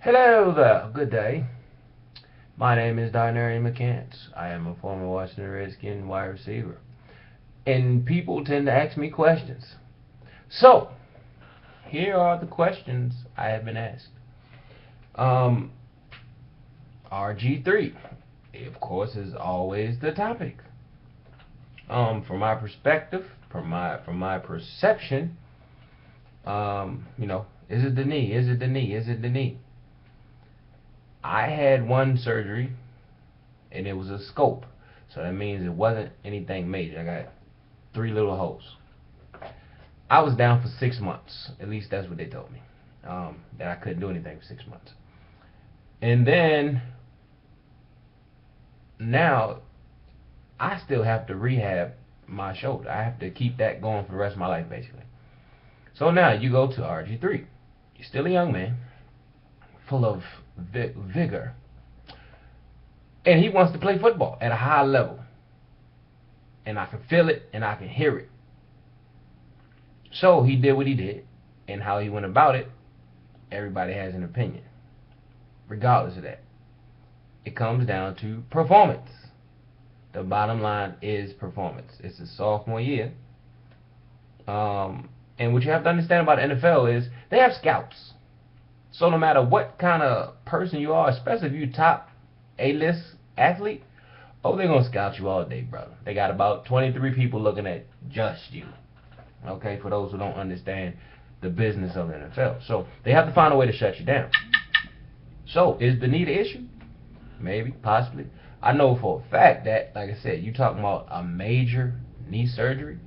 Hello there, good day. My name is Darnerien McCants. I am a former Washington Redskins wide receiver. And people tend to ask me questions. So, here are the questions I have been asked. RG3, of course, is always the topic. From my perspective, from my perception, is it the knee? Is it the knee? Is it the knee? I had one surgery, and it was a scope, so that means it wasn't anything major. I got 3 little holes. I was down for 6 months. At least that's what they told me. That I couldn't do anything for 6 months. And then now I still have to rehab my shoulder. I have to keep that going for the rest of my life, basically. So now you go to RG3. You're still a young man, full of vigor, and he wants to play football at a high level, and I can feel it and I can hear it. So he did what he did, and how he went about it, everybody has an opinion. Regardless of that, it comes down to performance. The bottom line is performance. It's a sophomore year, and what you have to understand about the NFL is they have scouts. So no matter what kind of person you are, especially if you're top A-list athlete, oh, they're going to scout you all day, brother. They got about 23 people looking at just you. Okay, for those who don't understand the business of the NFL. So they have to find a way to shut you down. So is the knee the issue? Maybe, possibly. I know for a fact that, like I said, you talking about a major knee surgery.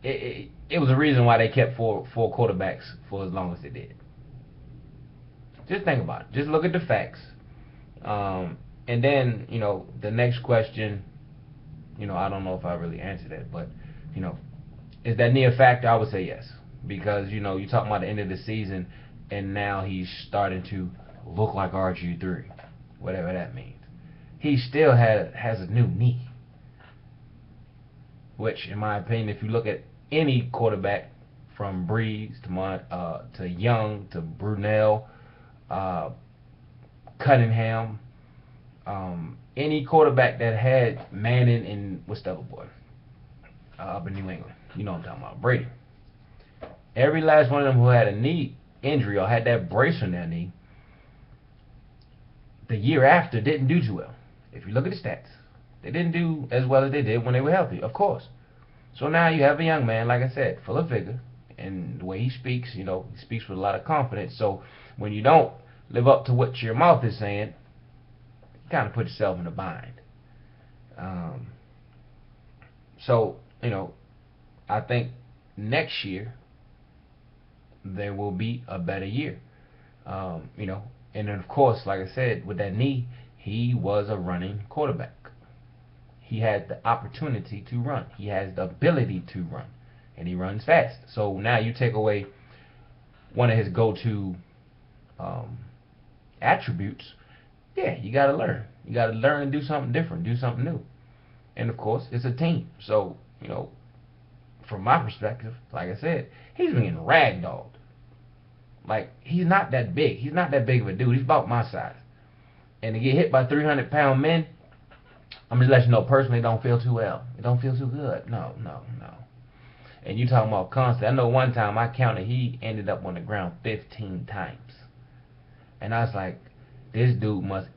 It was a reason why they kept four quarterbacks for as long as they did. Just think about it. Just look at the facts. And then, the next question, I don't know if I really answered it, but, is that knee a factor? I would say yes. Because, you're talking about the end of the season, and now he's starting to look like RG3, whatever that means. He still has a new knee. Which, in my opinion, if you look at any quarterback from Breeze to Young to Brunell, Cunningham, any quarterback that had Manning and what's the other boy up in New England, you know what I'm talking about, Brady. Every last one of them who had a knee injury or had that brace on their knee, the year after didn't do too well. If you look at the stats, they didn't do as well as they did when they were healthy, of course. So now you have a young man, like I said, full of vigor, and the way he speaks, he speaks with a lot of confidence. So when you don't live up to what your mouth is saying, you kind of put yourself in a bind. So, I think next year there will be a better year. And then of course, like I said, with that knee, he was a running quarterback. He had the opportunity to run. He has the ability to run. And he runs fast. So now you take away one of his go-to attributes. Yeah, you got to learn. You got to learn and do something different. Do something new. And of course, it's a team. So, from my perspective, like I said, he's being ragdolled. Like, he's not that big. He's not that big of a dude. He's about my size. And to get hit by 300-pound men, I'm just letting you know, personally, it don't feel too well. It don't feel too good. No. And you talking about constant. I know one time I counted, he ended up on the ground 15 times. And I was like, this dude must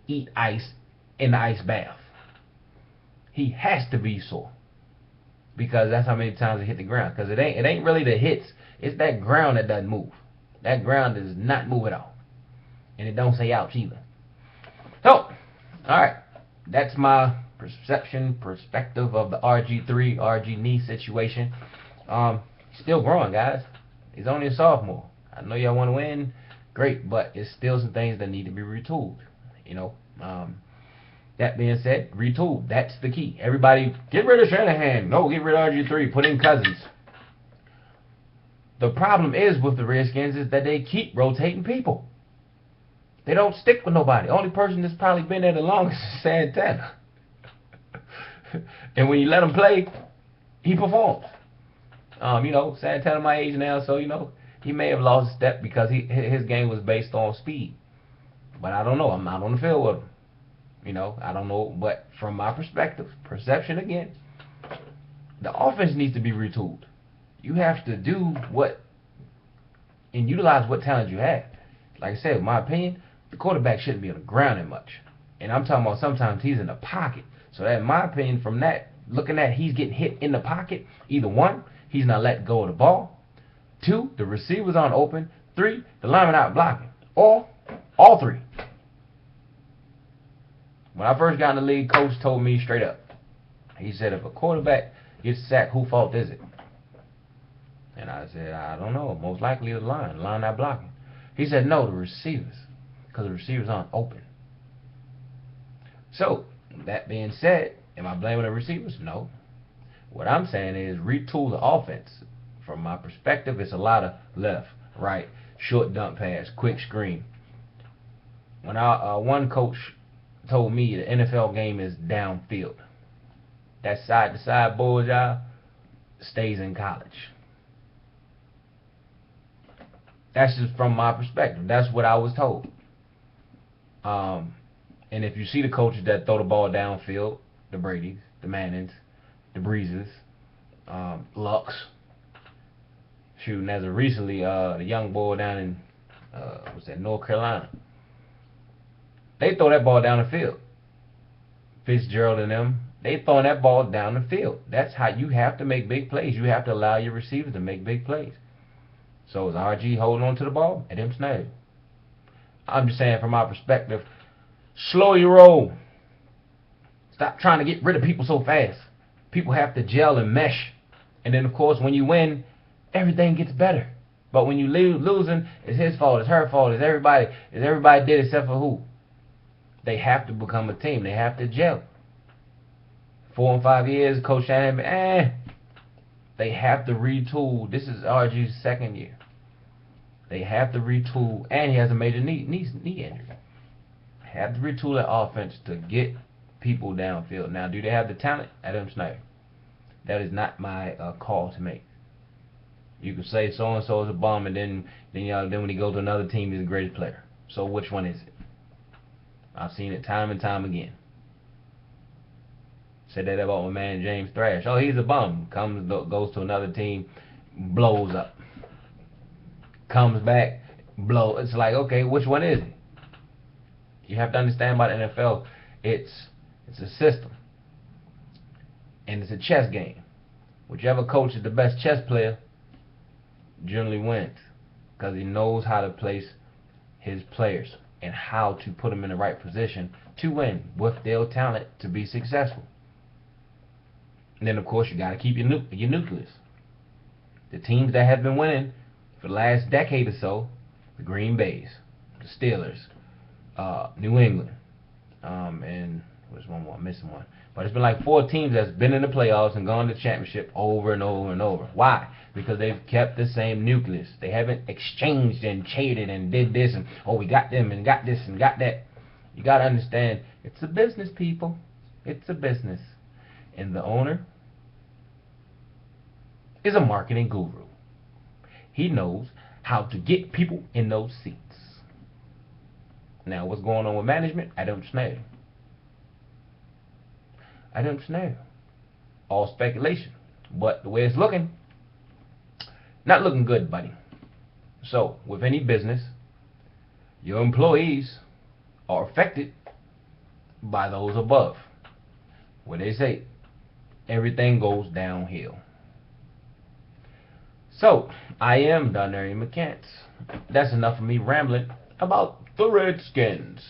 eat ice in the ice bath. He has to be sore. Because that's how many times he hit the ground. Because it ain't really the hits. It's that ground that doesn't move. That ground does not move at all. And it don't say ouch either. So, alright. That's my perspective of the RG3, RG knee situation. Still growing, guys. He's only a sophomore. I know y'all want to win. Great. But it's still some things that need to be retooled. That being said, retool. That's the key. Everybody, get rid of Shanahan. No, get rid of RG3. Put in Cousins. The problem is with the Redskins is that they keep rotating people. They don't stick with nobody. The only person that's probably been there the longest is Santana. And when you let him play, he performs. Sad telling my age now, so he may have lost a step because his game was based on speed. But I don't know. I'm not on the field with him. I don't know. But from my perspective, perception again, the offense needs to be retooled. You have to do what and utilize what talent you have. Like I said, in my opinion, the quarterback shouldn't be on the ground that much. And I'm talking about sometimes he's in the pocket. So that, in my opinion, from that, looking at he's getting hit in the pocket, either one, he's not letting go of the ball. Two, the receivers aren't open. Three, the linemen out blocking. Or all three. When I first got in the league, coach told me straight up. He said, if a quarterback gets sacked, whose fault is it? And I said, I don't know. Most likely the line not blocking. He said, no, the receivers, because the receivers aren't open. So, that being said, am I blaming the receivers? No. What I'm saying is retool the offense. From my perspective, it's a lot of left, right, short dump pass, quick screen. When one coach told me the NFL game is downfield. That side-to-side bullseye stays in college. That's just from my perspective. That's what I was told. And if you see the coaches that throw the ball downfield, the Bradys, the Mannings, the Breezes, Lux, shooting as of recently, the young boy down in North Carolina. They throw that ball down the field. Fitzgerald and them, they throwing that ball down the field. That's how you have to make big plays. You have to allow your receivers to make big plays. So is RG holding on to the ball? At him snag. I'm just saying from my perspective, slow your roll. Stop trying to get rid of people so fast. People have to gel and mesh. And then, of course, when you win, everything gets better. But when you losing, it's his fault, it's her fault, it's everybody did except for who? They have to become a team. They have to gel. 4 and 5 years, Coach Shannahan, they have to retool. This is RG's second year. They have to retool, and he has a major knee injury. Have to retool that offense to get people downfield. Now, do they have the talent? Adam Snyder. That is not my call to make. You can say so and so is a bum, and then when he goes to another team, he's the greatest player. So which one is it? I've seen it time and time again. Said that about my man James Thrash. Oh, he's a bum. Goes to another team, blows up. Comes back, blow. It's like, okay, which one is it? You have to understand about the NFL, it's a system. And it's a chess game. Whichever coach is the best chess player generally wins. Because he knows how to place his players and how to put them in the right position to win with their talent to be successful. And then, of course, you got to keep your nucleus. The teams that have been winning for the last decade or so, the Green Bays, the Steelers, New England, and there's one more, I'm missing one. But it's been like 4 teams that's been in the playoffs and gone to the championship over and over and over. Why? Because they've kept the same nucleus. They haven't exchanged and traded and did this and, oh, we got them and got this and got that. You got to understand, it's a business, people. It's a business. And the owner is a marketing guru. He knows how to get people in those seats. Now, what's going on with management? I don't know. I don't know. All speculation. But the way it's looking, not looking good, buddy. So, with any business, your employees are affected by those above. Where they say, everything goes downhill. So, I am Darnerien McCants. That's enough of me rambling about the Redskins.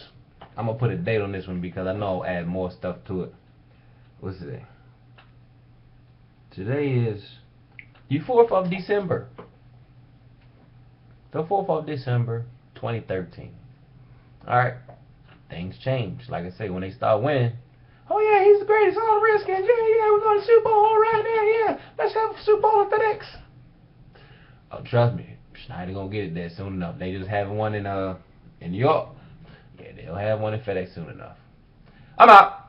I'm going to put a date on this one because I know I'll add more stuff to it. What's today? Today is the 4th of December. The 4th of December, 2013. Alright. Things change. Like I say, when they start winning, oh yeah, he's the greatest. All the Redskins. Yeah, we're going to Super Bowl right there. Yeah, let's have a Super Bowl at FedEx. Oh, trust me, Schneider gonna get it there soon enough. They just have one in New York. Yeah, they'll have one in FedEx soon enough. I'm out.